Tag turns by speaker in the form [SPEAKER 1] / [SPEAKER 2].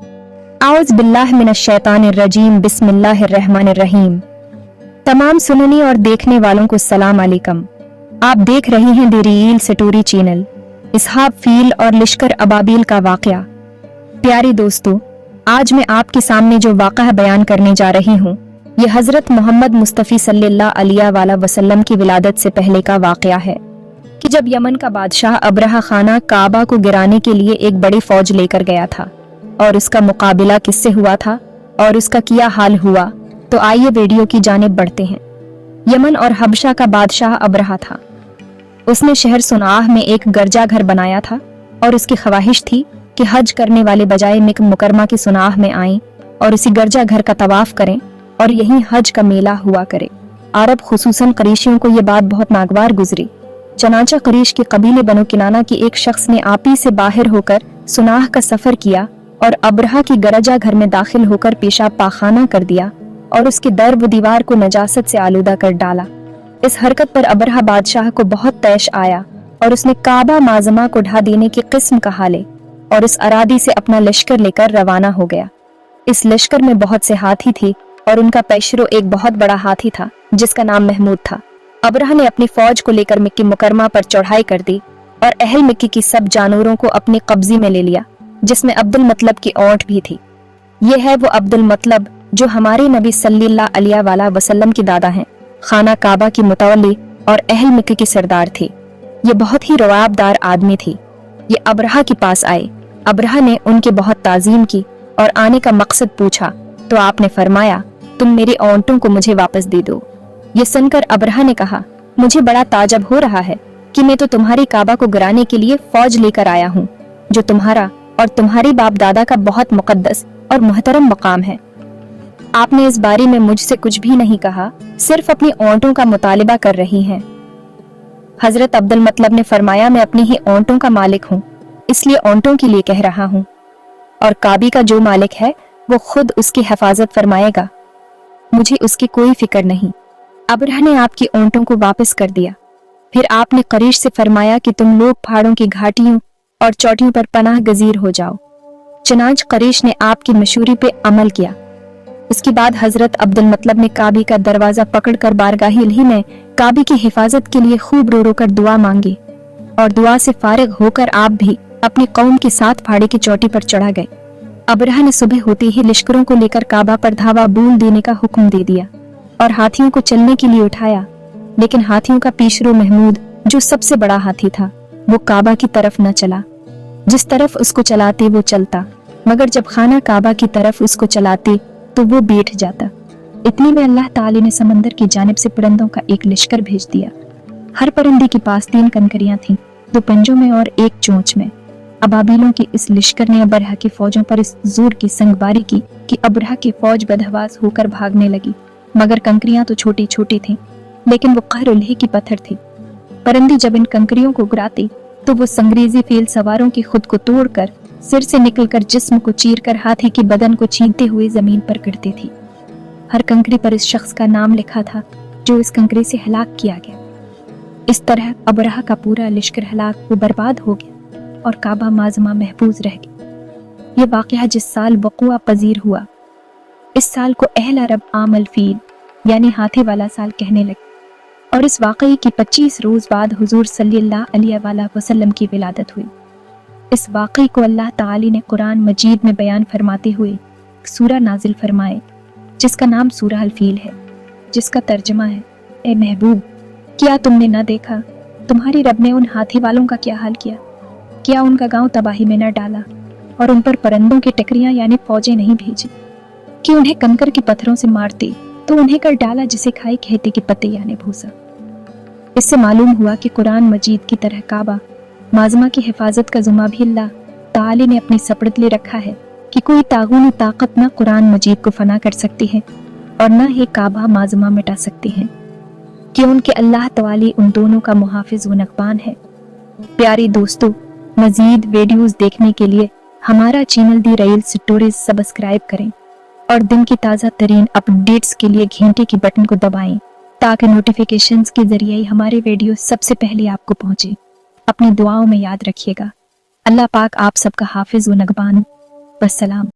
[SPEAKER 1] आउज़ बिल्लाह मिनश शैतानिर रजीम, बिस्मिल्लाहिर रहमानिर रहीम। तमाम सुनने और देखने वालों को सलाम अलैकुम। आप देख रहे हैं द रियल स्टोरी चैनल। इसहाब फील और लश्कर अबाबील का वाक़या। प्यारे दोस्तों, आज मैं आपके सामने जो वाक़या बयान करने जा रही हूँ, ये हज़रत मोहम्मद मुस्तफ़ी सल्लल्लाहु अलैहि वसल्लम की विलादत से पहले का वाक़या है कि जब यमन का बादशाह अब्रहा खाना काबा को गिराने के लिए एक बड़ी फौज लेकर गया था और उसका मुकाबला किससे हुआ था और उसका क्या हाल हुआ, तो आइए वीडियो की जानिब बढ़ते हैं। यमन और हबशा का बादशाह अब्रहा था। उसने शहर सुनाह में एक गिरजा घर बनाया था और उसकी ख्वाहिश थी कि हज करने वाले बजाय मक्का मुकरमा की सुनाह में आएं और उसी गिरजा घर का तवाफ करें और यहीं हज का मेला हुआ करे। अरब खुसूसन कुरैशियों को यह बात बहुत नागवार गुजरी। चनाचा कुरैश के कबीले बनो किनाना की एक शख्स ने आपी से बाहर होकर सुनाह का सफर किया और अब्रहा की गिरजा घर में दाखिल होकर पेशाब पाखाना कर दिया और उसके दर व दीवार को नजासत से आलूदा कर डाला। इस हरकत पर अब्रहा बादशाह को बहुत तैश आया और उसने काबा माज़मा को ढा देने की किस्म कहा ले और इस अरादी से अपना लश्कर लेकर रवाना हो गया। इस लश्कर में बहुत से हाथी थे और उनका पेशरो एक बहुत बड़ा हाथी था जिसका नाम महमूद था। अब्रहा ने अपनी फौज को लेकर मक्का मुकरमा पर चढ़ाई कर दी और अहल मक्का की सब जानवरों को अपने कब्जे में ले लिया, जिसमें अब्दुल मतलब की ऊंट भी थी। ये है वो अब्दुल मतलब जो हमारे नबी सल्लल्लाहु अलैहि वसल्लम की दादा हैं, खाना काबा की मुतवल्ली और अहल मक्का के सरदार थे। ये बहुत ही रवाबदार आदमी थे। ये अब्रहा के पास आए। अब्रहा ने उनके बहुत ताजीम की और आने का मकसद पूछा तो आपने फरमाया, तुम मेरे ऊंटों को मुझे वापस दे दो। ये सुनकर अब्रहा ने कहा, मुझे बड़ा ताजब हो रहा है कि मैं तो तुम्हारी काबा को गिराने के लिए फौज लेकर आया हूँ, जो तुम्हारा और तुम्हारी बाप दादा का बहुत मुकद्दस और मुहतरम मकाम है। आपने इस बारे में मुझसे कुछ भी नहीं कहा, सिर्फ अपनी ऊंटों का मुतालिबा कर रही हैं। हजरत अब्दुल मतलब ने फरमाया, मैं अपनी ही ऊंटों का मालिक हूँ, इसलिए ऊंटों के लिए कह रहा हूँ, और काबी का जो मालिक है वो खुद उसकी हिफाजत फरमाएगा, मुझे उसकी कोई फिक्र नहीं। अब्रहा ने आपकी ऊंटों को वापस कर दिया। फिर आपने कुरैश से फरमाया कि तुम लोग पहाड़ों की घाटियों और चोटियों पर पनाह गजीर हो जाओ। चनाच कुरैश ने आपकी मशूरी पे अमल किया। उसके बाद हजरत अब्दुल मतलब ने काबी का दरवाजा पकड़कर बारगाही इलाही में काबी की हिफाजत के लिए खूब रो रो कर दुआ मांगी और दुआ से फारिग होकर आप भी अपनी कौम के साथ पहाड़ी की चोटी पर चढ़ा गए। अब्रहा ने सुबह होते ही लश्करों को लेकर काबा पर धावा बोल देने का हुक्म दे दिया और हाथियों को चलने के लिए उठाया, लेकिन हाथियों का पीशरो महमूद, जो सबसे बड़ा हाथी था, वो काबा की तरफ न चला। जिस तरफ उसको चलाते वो चलता, मगर जब खाना काबा की तरफ उसको चलाते तो वो बैठ जाता। इतनी में अल्लाह ताला ने समंदर की जानिब से परिंदों का एक लश्कर भेज दिया। हर परिंदे के पास 3 कंकरियां थीं, 2 पंजों में और 1 चोंच में। अबाबीलों की इस लश्कर ने अब्रहा की फौजों पर इस जोर की संगबारी की कि अब्रहा की फौज बदहवास होकर भागने लगी, मगर कंकरियां तो छोटी छोटी थीं, लेकिन वो कहर लोहे की पत्थर थी। परिंदे जब इन कंकरियों को गिराते तो वो संगरेजी फील सवारों की खुद को तोड़कर सिर से निकलकर जिस्म को चीरकर हाथी के बदन को छीनते हुए जमीन पर गिरती थी। हर कंकरी पर इस शख्स का नाम लिखा था जो इस कंकरी से हलाक किया गया। इस तरह अब्रहा का पूरा लश्कर हलाक व बर्बाद हो गया और काबा माज़मा महफूज रह गया। ये वाक़या जिस साल वक़ुआ पजीर हुआ, इस साल को अहल अरब आमल फील यानी हाथी वाला साल कहने लगे और इस वाक़ये की 25 रोज बाद हुजूर सल्लल्लाहु अलैहि वसल्लम की विलादत हुई। इस वाक़ये को अल्लाह ताला ने कुरान मजीद में बयान फरमाते हुए सूरा नाजिल फरमाए, जिसका नाम सूरा अल फील है, जिसका तर्जमा है, ए महबूब, क्या तुमने न देखा तुम्हारे रब ने उन हाथी वालों का क्या हाल किया? क्या उनका गांव तबाही में न डाला और उन पर परिंदों की टकरियां यानी फौजें नहीं भेजी कि उन्हें कंकर के पत्थरों से मारते तो उन्हें कर डाला जिसे खाई खेती के पत्ते यानी भूसा। इससे मालूम हुआ कि कुरान मजीद की तरह काबा माज़मा की हिफाजत का जुम्मा भी अल्लाह ताला ने अपनी सपड़त ले रखा है कि कोई तागूनी ताकत न कुरान मजीद को फना कर सकती है और न ही काबा माज़मा मिटा सकती है, कि उनके अल्लाह तआला उन दोनों का मुहाफिज व नगबान है। प्यारे दोस्तों, मजीद वीडियोस देखने के लिए हमारा चैनल दी रियल स्टोरीज सब्सक्राइब करें और दिन की ताज़ा तरीन अपडेट्स के लिए घंटे की बटन को दबाएं ताकि नोटिफिकेशंस के जरिए हमारे वीडियो सबसे पहले आपको पहुंचे। अपनी दुआओं में याद रखिएगा। अल्लाह पाक आप सबका हाफिज व नगबान। वस्सलाम।